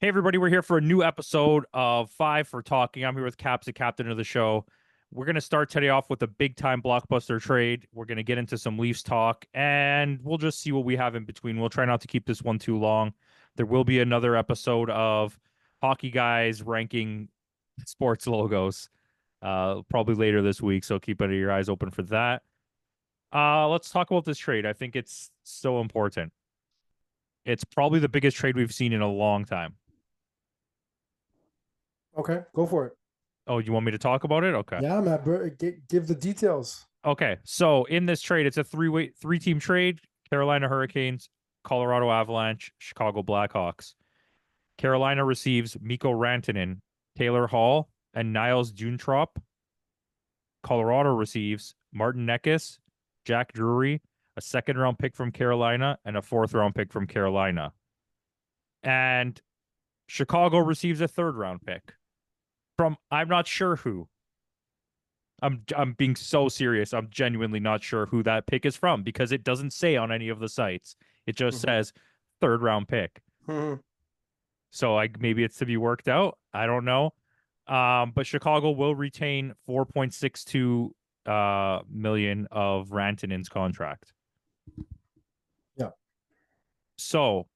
Hey, everybody, we're here for a new episode of Five for Talking. I'm here with Caps, the captain of the show. We're going to start today off with a big time blockbuster trade. We're going to get into some Leafs talk, and we'll just see what we have in between. We'll try not to keep this one too long. There will be another episode of Hockey Guys ranking sports logos probably later this week, so keep your eyes open for that. Let's talk about this trade. I think it's so important. It's probably the biggest trade we've seen in a long time. Okay, go for it. Oh, you want me to talk about it? Okay. Yeah, man, bro, give the details. Okay. So in this trade, it's a three-team trade. Carolina Hurricanes, Colorado Avalanche, Chicago Blackhawks. Carolina receives Mikko Rantanen, Taylor Hall, and Niles Juntrop. Colorado receives Martin Necas, Jack Drury, a second-round pick from Carolina, and a fourth-round pick from Carolina. And Chicago receives a third-round pick from I'm not sure who. I'm being so serious. I'm genuinely not sure who that pick is from because it doesn't say on any of the sites. It just says third round pick. So like maybe it's to be worked out. I don't know. But Chicago will retain 4.62 million of Rantanen's contract. Yeah. So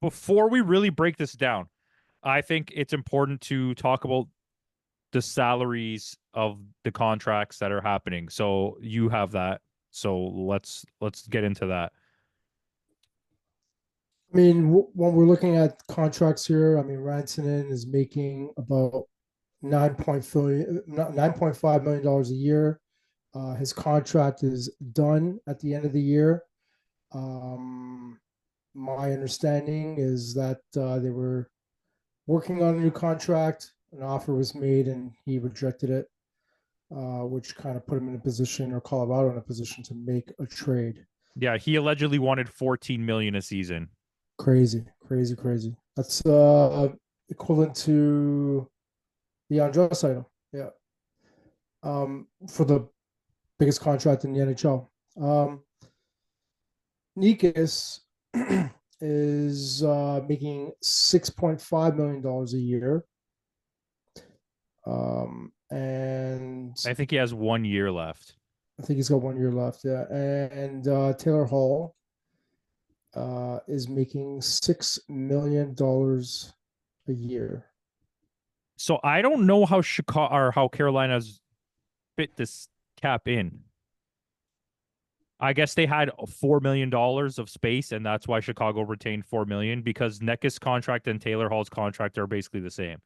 before we really break this down, I think it's important to talk about the salaries of the contracts that are happening. So you have that. So let's get into that. I mean, when we're looking at contracts here, I mean, Rantanen is making about 9.5 million dollars a year. His contract is done at the end of the year. Um, my understanding is that they were working on a new contract. An offer was made, and he rejected it, which kind of put him in a position, or Colorado in a position, to make a trade. Yeah, he allegedly wanted 14 million a season. Crazy, crazy, crazy. That's equivalent to the Draisaitl. Yeah. For the biggest contract in the NHL. Nikas is making $6.5 million a year. And I think he has 1 year left. I think he's got 1 year left. Yeah. And Taylor Hall is making $6 million a year. So I don't know how Chicago or how Carolina's fit this cap in. I guess they had $4 million of space, and that's why Chicago retained 4 million because Necas' contract and Taylor Hall's contract are basically the same.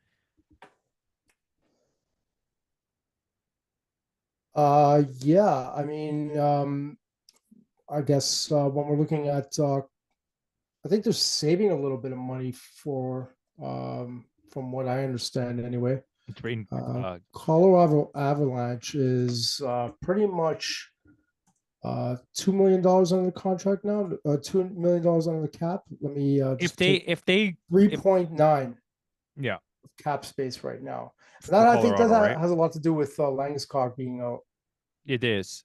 Yeah. I mean, I guess when we're looking at, I think they're saving a little bit of money from what I understand anyway. Colorado Avalanche is pretty much $2 million under the contract now. $2 million under the cap. Let me if they 3.9 yeah cap space right now. That I think that right? has a lot to do with Langeskog being out. It is.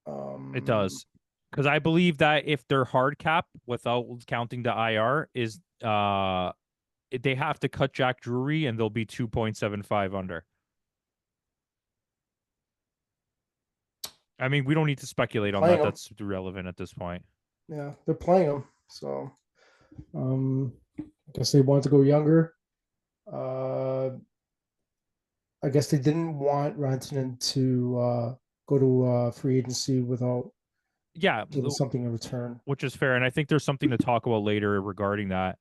It does. Because I believe that if they're hard cap without counting the IR is they have to cut Jack Drury and they'll be 2.75 under. I mean, we don't need to speculate on that. That's irrelevant at this point. Yeah, they're playing them. So I guess they wanted to go younger. I guess they didn't want Rantanen to go to free agency without getting something in return, which is fair. And I think there's something to talk about later regarding that.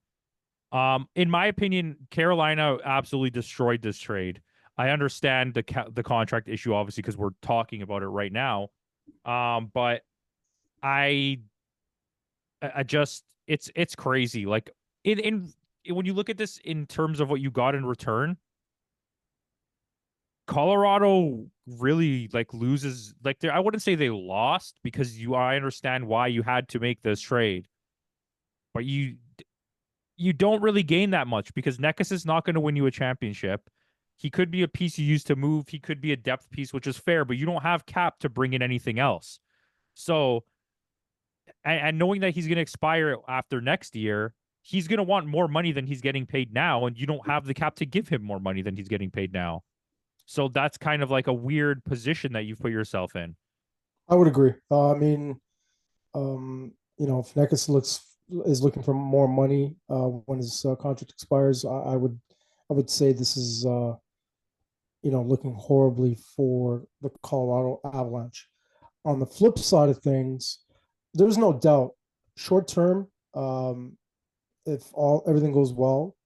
In my opinion, Carolina absolutely destroyed this trade. I understand the contract issue, obviously, because we're talking about it right now. But I just it's crazy. Like in when you look at this in terms of what you got in return, Colorado really like loses. Like I wouldn't say they lost because I understand why you had to make this trade, but you don't really gain that much because Necas is not going to win you a championship. He could be a piece you use to move. He could be a depth piece, which is fair, but you don't have cap to bring in anything else. So, and knowing that he's going to expire after next year, he's going to want more money than he's getting paid now, and you don't have the cap to give him more money than he's getting paid now. So that's kind of like a weird position that you've put yourself in. I would agree. I mean, if Neckis is looking for more money when his contract expires, I would say this is looking horribly for the Colorado Avalanche. On the flip side of things, there's no doubt, short term, if everything goes well,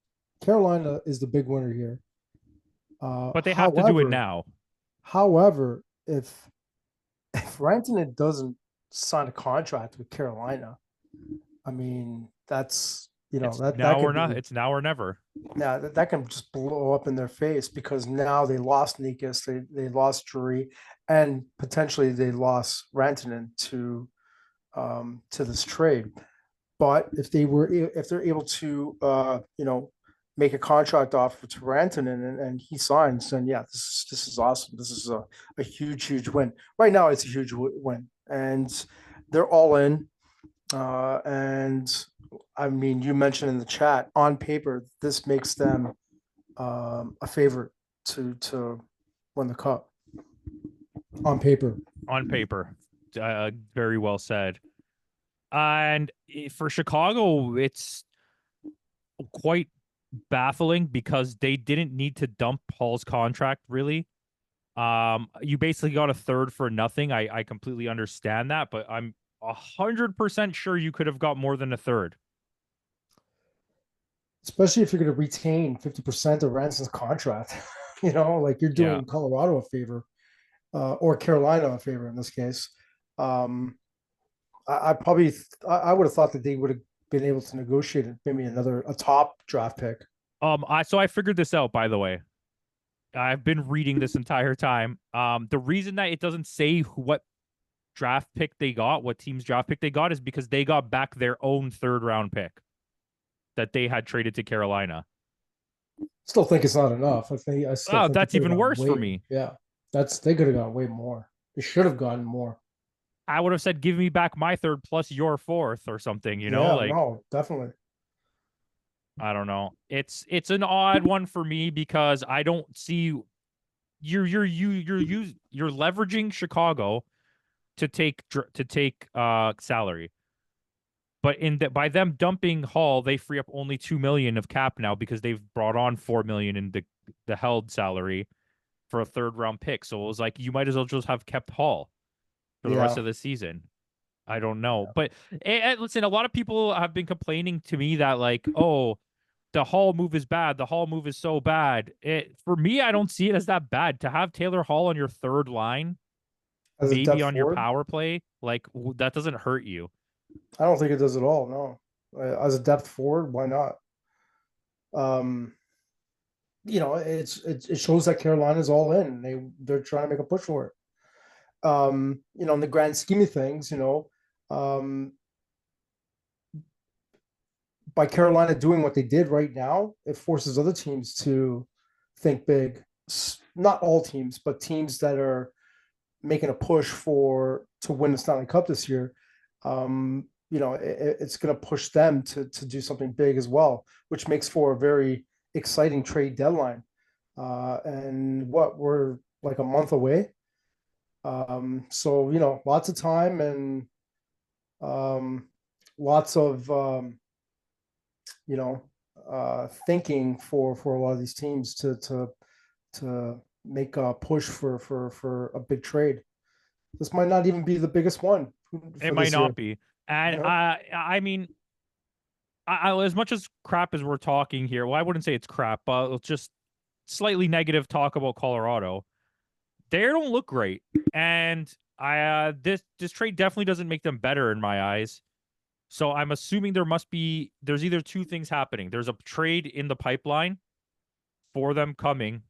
Carolina is the big winner here. But they have to do it now. However, if Rantanen doesn't sign a contract with Carolina, I mean, that's it's now or never. Yeah, that can just blow up in their face because now they lost Nikas, they lost Drury, and potentially they lost Rantanen to this trade. But if they're able to make a contract offer to Rantanen and he signs, then yeah, this is awesome. This is a huge win. Right now, it's a huge win, and they're all in. And I mean, you mentioned in the chat, on paper, this makes them a favorite to win the cup. On paper. Very well said. And for Chicago, it's quite baffling because they didn't need to dump Hall's contract, really. You basically got a third for nothing. I completely understand that, but I'm 100% sure you could have got more than a third. Especially if you're going to retain 50% of Ranson's contract. Like you're doing Colorado a favor, or Carolina a favor in this case. I would have thought that they would have been able to negotiate maybe a top draft pick. I figured this out, by the way. I've been reading this entire time. The reason that it doesn't say what draft pick they got, what team's draft pick they got, is because they got back their own third round pick that they had traded to Carolina. Still think it's not enough. That's even worse for me. Yeah, they could have got way more. They should have gotten more. I would have said, give me back my third plus your fourth or something, no, definitely. I don't know. It's an odd one for me because I don't see you're leveraging Chicago to take salary. But by them dumping Hall, they free up only $2 million of cap now because they've brought on $4 million in the held salary for a third round pick. So it was like you might as well just have kept Hall for the rest of the season. I don't know, but listen, a lot of people have been complaining to me that like, oh, the Hall move is bad. The Hall move is so bad. For me, I don't see it as that bad to have Taylor Hall on your third line, maybe on your power play. Like that doesn't hurt you. I don't think it does at all. No, as a depth forward, why not? It shows that Carolina's all in. They're trying to make a push for it. In the grand scheme of things, by Carolina doing what they did right now, it forces other teams to think big. Not all teams, but teams that are making a push to win the Stanley Cup this year. It's going to push them to do something big as well, which makes for a very exciting trade deadline. And we're like a month away. So, lots of time and lots of, thinking for a lot of these teams to make a push for a big trade. This might not even be the biggest one. It might not be. And I mean, as much as crap as we're talking here, well, I wouldn't say it's crap, but just slightly negative talk about Colorado. They don't look great, and this trade definitely doesn't make them better in my eyes. So I'm assuming there's either two things happening. There's a trade in the pipeline for them coming,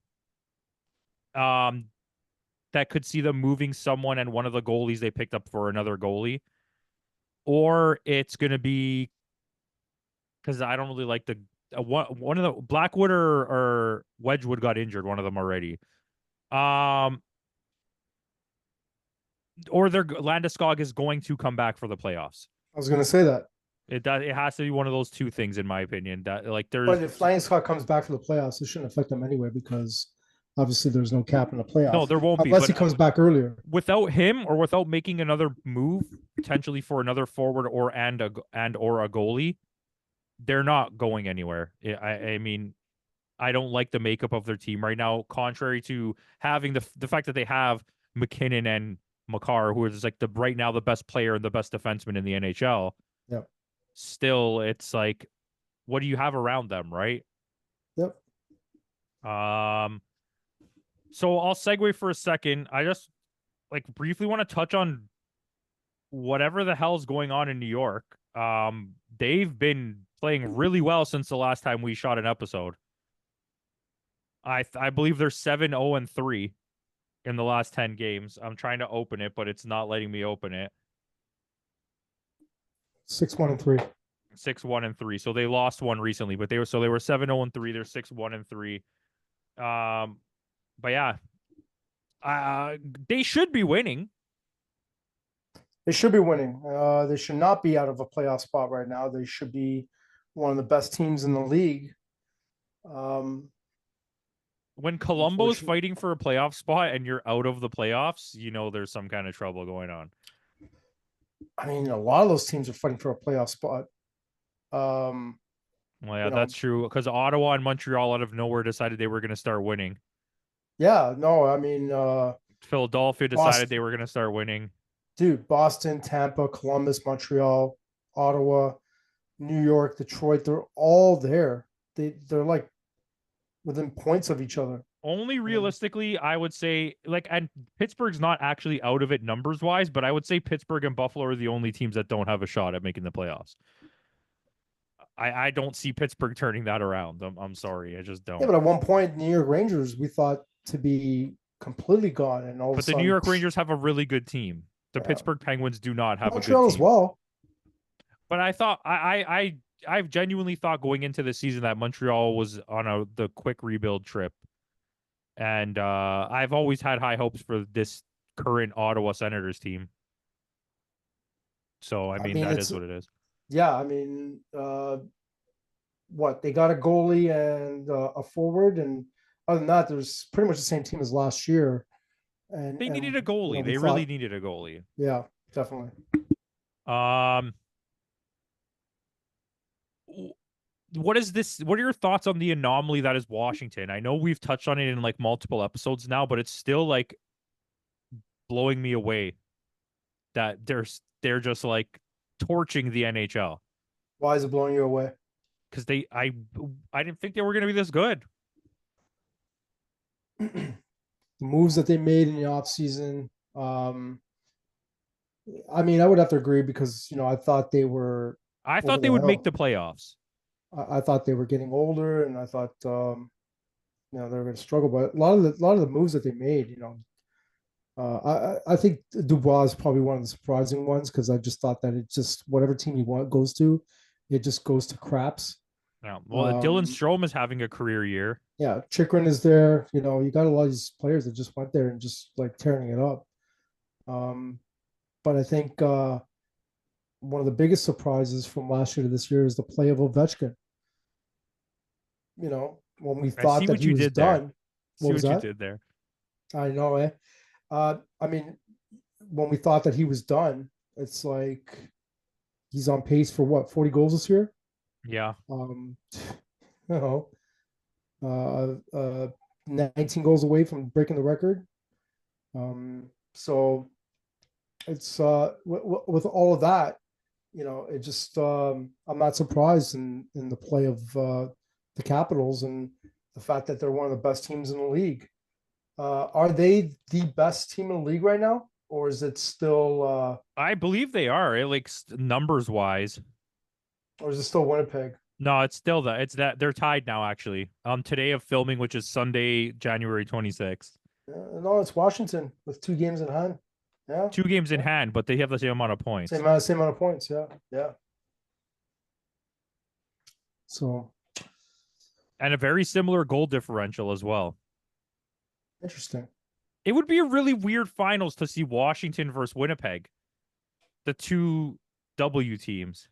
that could see them moving someone and one of the goalies they picked up for another goalie, or it's going to be because I don't really like one of the Blackwood or Wedgwood got injured, one of them already. Or Landeskog is going to come back for the playoffs. I was going to say that. It has to be one of those two things, in my opinion. That like But there's if Flying Scott comes back for the playoffs, it shouldn't affect them anyway because obviously there's no cap in the no, playoff there won't be. unless But he comes back earlier. without him or without making another move potentially for another forward or or a goalie, they're not going anywhere. I mean, I don't like the makeup of their team right now. Contrary to having the fact that they have McKinnon and Makar, who is like the right now the best player and the best defenseman in the NHL. Yep. Still, it's like, what do you have around them, right? Yep. So I'll segue for a second. I just like briefly want to touch on whatever the hell's going on in New York. They've been playing really well since the last time we shot an episode. I believe they're 7-0-3 in the last 10 games. I'm trying to open it, but it's not letting me open it. 6-1-3. 6-1-3. So they lost one recently, but they were 7-0-3. They're 6-1-3. But yeah, they should be winning. They should be winning. They should not be out of a playoff spot right now. They should be one of the best teams in the league. When Colombo's fighting for a playoff spot and you're out of the playoffs, you know there's some kind of trouble going on. I mean, a lot of those teams are fighting for a playoff spot. Well, yeah, that's true. Because Ottawa and Montreal out of nowhere decided they were going to start winning. Yeah, no, I mean, Philadelphia decided they were going to start winning. Dude, Boston, Tampa, Columbus, Montreal, Ottawa, New York, Detroit, they're all there. They're like within points of each other. Only realistically, I would say, like, and Pittsburgh's not actually out of it numbers wise, but I would say Pittsburgh and Buffalo are the only teams that don't have a shot at making the playoffs. I don't see Pittsburgh turning that around. I'm sorry, I just don't. Yeah, but at one point, New York Rangers we thought to be completely gone, and all. But the New York Rangers have a really good team. The Pittsburgh Penguins do not have Montreal a good team as well. But I thought I've genuinely thought going into the season that Montreal was on the quick rebuild trip, and I've always had high hopes for this current Ottawa Senators team. So I mean that is what it is. Yeah, I mean, what they got a goalie and a forward, and other than that, there's pretty much the same team as last year. And they needed a goalie. You know, they really needed a goalie. Yeah, definitely. What is this? What are your thoughts on the anomaly that is Washington? I know we've touched on it in like multiple episodes now, but it's still like blowing me away that they're just like torching the NHL. Why is it blowing you away? Because I didn't think they were going to be this good. The moves that they made in the offseason, I mean, I would have to agree because I thought they were. I thought they would make the playoffs. I thought they were getting older, and I thought they were going to struggle. But a lot of the moves that they made, I think Dubois is probably one of the surprising ones because I just thought that it just whatever team he goes to, it just goes to craps. Yeah. Well, Dylan Strome is having a career year. Yeah, Chikrin is there. You got a lot of these players that just went there and just like tearing it up. But I think one of the biggest surprises from last year to this year is the play of Ovechkin. When we thought that he was done. What was that? You did there. I know, eh? I mean, when we thought that he was done, it's like he's on pace for what, 40 goals this year? Yeah. 19 goals away from breaking the record. So it's with all of that, it just I'm not surprised in the play of the Capitals and the fact that they're one of the best teams in the league. Are they the best team in the league right now, or is it still? I believe they are. Like numbers wise. Or is it still Winnipeg? No, it's still that. It's that they're tied now. Actually, today of filming, which is Sunday, January 26th. No, it's Washington with 2 games in hand. Yeah, 2 games in hand, but they have the same amount of points. Same amount of points. Yeah. So, and a very similar goal differential as well. Interesting. It would be a really weird finals to see Washington versus Winnipeg, the 2 W teams.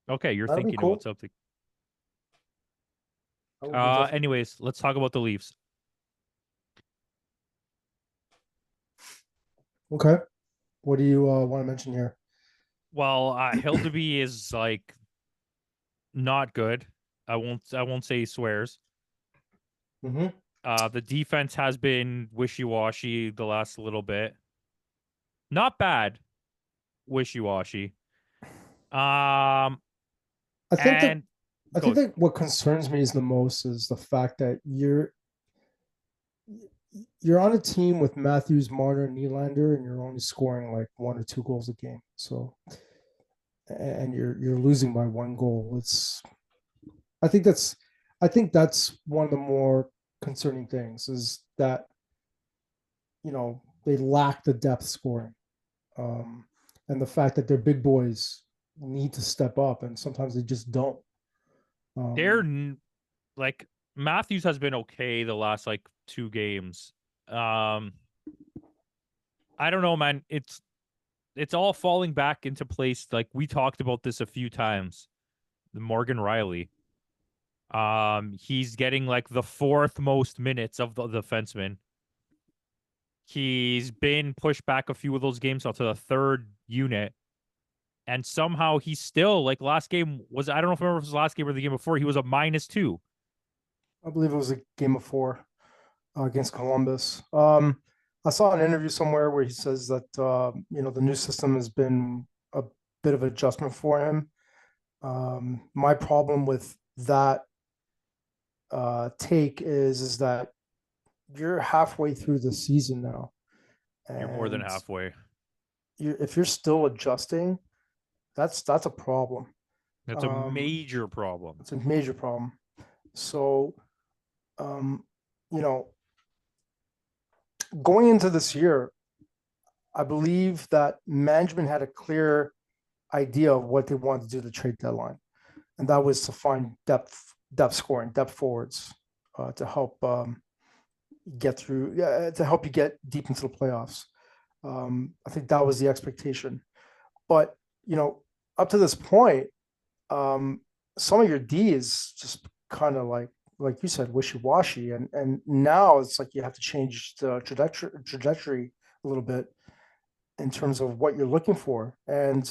Okay, you're That'd be thinking about cool. something. That would be definitely Anyways, let's talk about the Leafs. okay. What do you want to mention here? Well, Hildeby is like not good. I won't say he swears. Mm-hmm. The defense has been wishy-washy the last little bit. Not bad, wishy-washy. Um, I think that and I think go. that what concerns me is the most is the fact that you're on a team with Matthews, Marner, and Nylander, and you're only scoring like 1 or 2 goals a game. So, and you're losing by 1 goal. I think that's I think that's one of the more concerning things is that they lack the depth scoring, um, and the fact that their big boys need to step up, and sometimes they just don't. They're Um, like Matthews has been okay the last like 2 games. Um, I don't know, man. It's all falling back into place. Like we talked about this a few times. The Morgan Riley. He's getting like the fourth most minutes of the defenseman. He's been pushed back a few of those games out to the third unit. And somehow he's still like last game was I don't know if I remember if it was the last game or the game before, he was a -2. I believe it was a game of 4 against Columbus. I saw an interview somewhere where he says that the new system has been a bit of adjustment for him. My problem with that take is that you're halfway through the season now, You're more than and halfway. if you're still adjusting, that's a problem. That's a Um, major problem. it's a major problem. So, um, you know, going into this year, I believe that management had a clear idea of what they wanted to do the trade deadline, and that was to find depth scoring, depth forwards to help get through, to help you get deep into the playoffs. I think that was the expectation, but you know, up to this point, um, some of your D is just kind of like you said, wishy washy, and now it's like you have to change the trajectory a little bit in terms of what you're looking for. And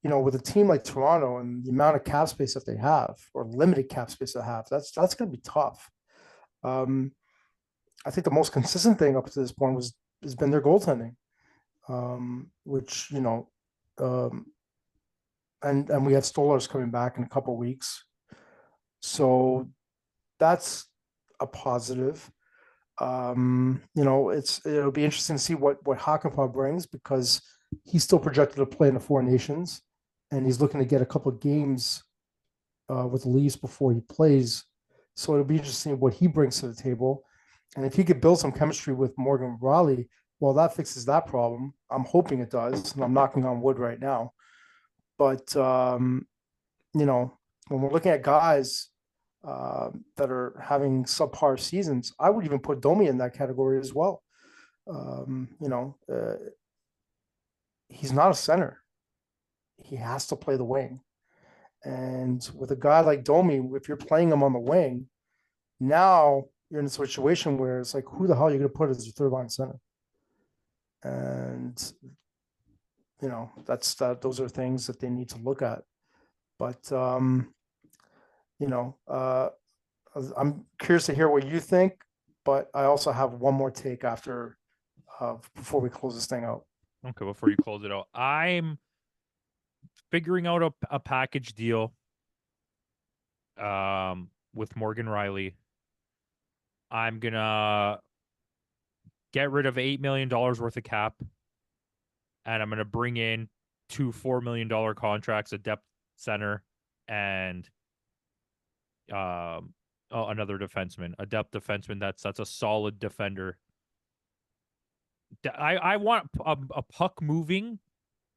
with a team like Toronto and the amount of cap space that they have, or limited cap space they have, that's going to be tough. Um, I think the most consistent thing up to this point has been their goaltending, which um, and we have Stolarz coming back in a couple of weeks, so that's a positive. It'll be interesting to see what Hakanpää brings because he's still projected to play in the Four Nations, and he's looking to get a couple of games with the Leafs before he plays. So it'll be interesting what he brings to the table, and if he could build some chemistry with Morgan Raleigh, well, that fixes that problem. I'm hoping it does, and I'm knocking on wood right now. But when we're looking at guys that are having subpar seasons, I would even put Domi in that category as well. Um, you know, uh, he's not a center. He has to play the wing. And with a guy like Domi, if you're playing him on the wing, now you're in a situation where it's like, who the hell are you going to put as your third line center? And those are things that they need to look at. But you know, I'm curious to hear what you think, but I also have one more take after before we close this thing out. Okay, before you close it out, I'm figuring out a package deal with Morgan Riley. I'm gonna get rid of $8 million worth of cap, and I'm gonna bring in 2 $4 million contracts, a depth center, and another defenseman, a depth defenseman that's a solid defender. I want a puck moving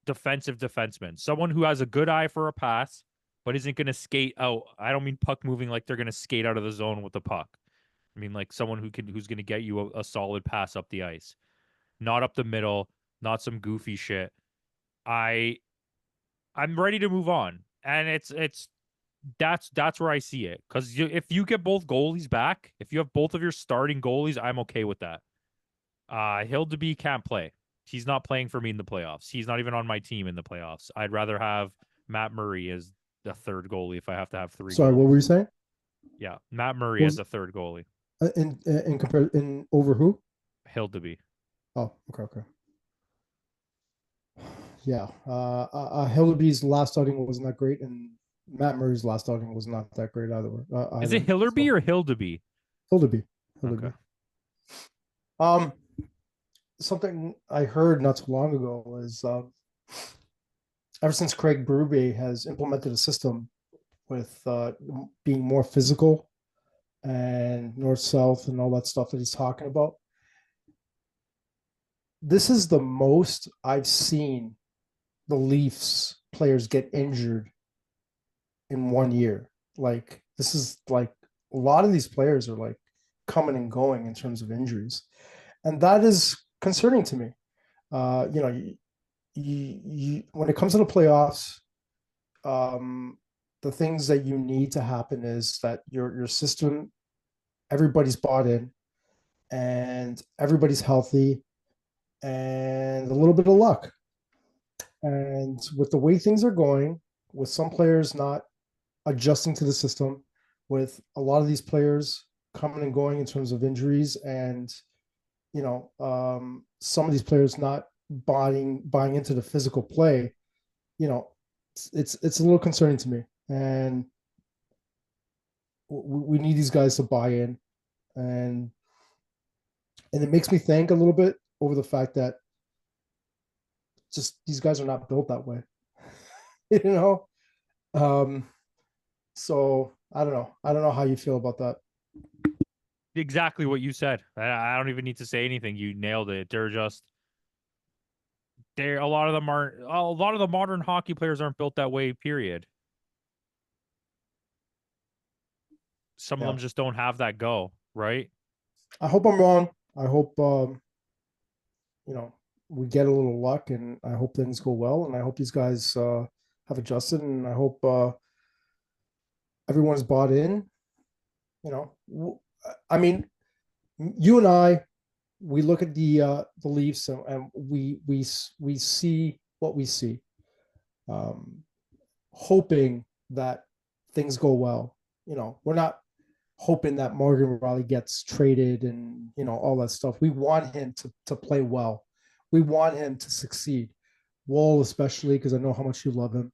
defensive defenseman, someone who has a good eye for a pass, but isn't going to skate out. I don't mean puck moving like they're going to skate out of the zone with the puck. I mean like someone who's going to get you a solid pass up the ice, not up the middle, not some goofy shit. I'm ready to move on, And that's where I see it. Because if you get both goalies back, if you have both of your starting goalies, I'm okay with that. Hildeby can't play. He's not playing for me in the playoffs. He's not even on my team in the playoffs. I'd rather have Matt Murray as the third goalie if I have to have three Sorry, goalies. what were you saying? Yeah, Matt Murray as the third goalie. In over who? Hildeby. Oh, okay. Yeah, Hillary's last outing wasn't that great, and Matt Murray's last outing was not that great either. Is it Either. Hillerby So, or Hildeby? Hildeby. Okay. Um, something I heard not too long ago is ever since Craig Berube has implemented a system with being more physical and north south and all that stuff that he's talking about. This is the most I've seen the Leafs players get injured in 1 year. Like this is like a lot of these players are like coming and going in terms of injuries, and that is concerning to me. You know, when it comes to the playoffs, the things that you need to happen is that your system, everybody's bought in, and everybody's healthy, and a little bit of luck. And with the way things are going, with some players not adjusting to the system, with a lot of these players coming and going in terms of injuries, and some of these players not buying into the physical play, it's a little concerning to me, and we need these guys to buy in, and it makes me think a little bit over the fact that just these guys are not built that way, you know. Um, so I don't know how you feel about that. Exactly what you said. I don't even need to say anything. You nailed it. They're a lot of them aren't. A lot of the modern hockey players aren't built that way. Period. Some of Yeah, them just don't have that go. Right. I hope I'm wrong. I hope you know we get a little luck, and I hope things go well, and I hope these guys have adjusted, and I hope everyone's bought in. You know, I mean, you and I, we look at the Leafs, and we see what we see, um, hoping that things go well. You know, we're not hoping that Morgan Riley gets traded and all that stuff. We want him to play well. We want him to succeed. Wall especially because I know how much you love him.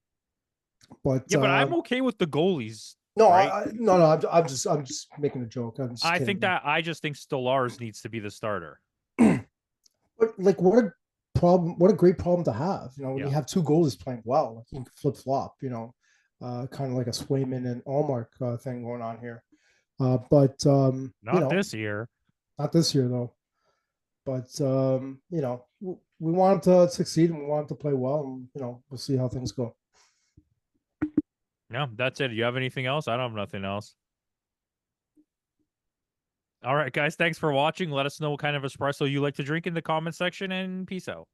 But Yeah, but I'm okay with the goalies. no, Right. no, I'm just making a joke. I'm just kidding. I just think Stolarz needs to be the starter. But like, what a problem! What a great problem to have. When Yeah. you have two goalies playing well, like you can flip flop. Kind of like a Swayman and Allmark thing going on here. But Not this year. not this year though. But we want him to succeed, and we want him to play well, and we'll see how things go. No, that's it. You have anything else? I don't have nothing else. All right, guys. Thanks for watching. Let us know what kind of espresso you like to drink in the comment section, and peace out.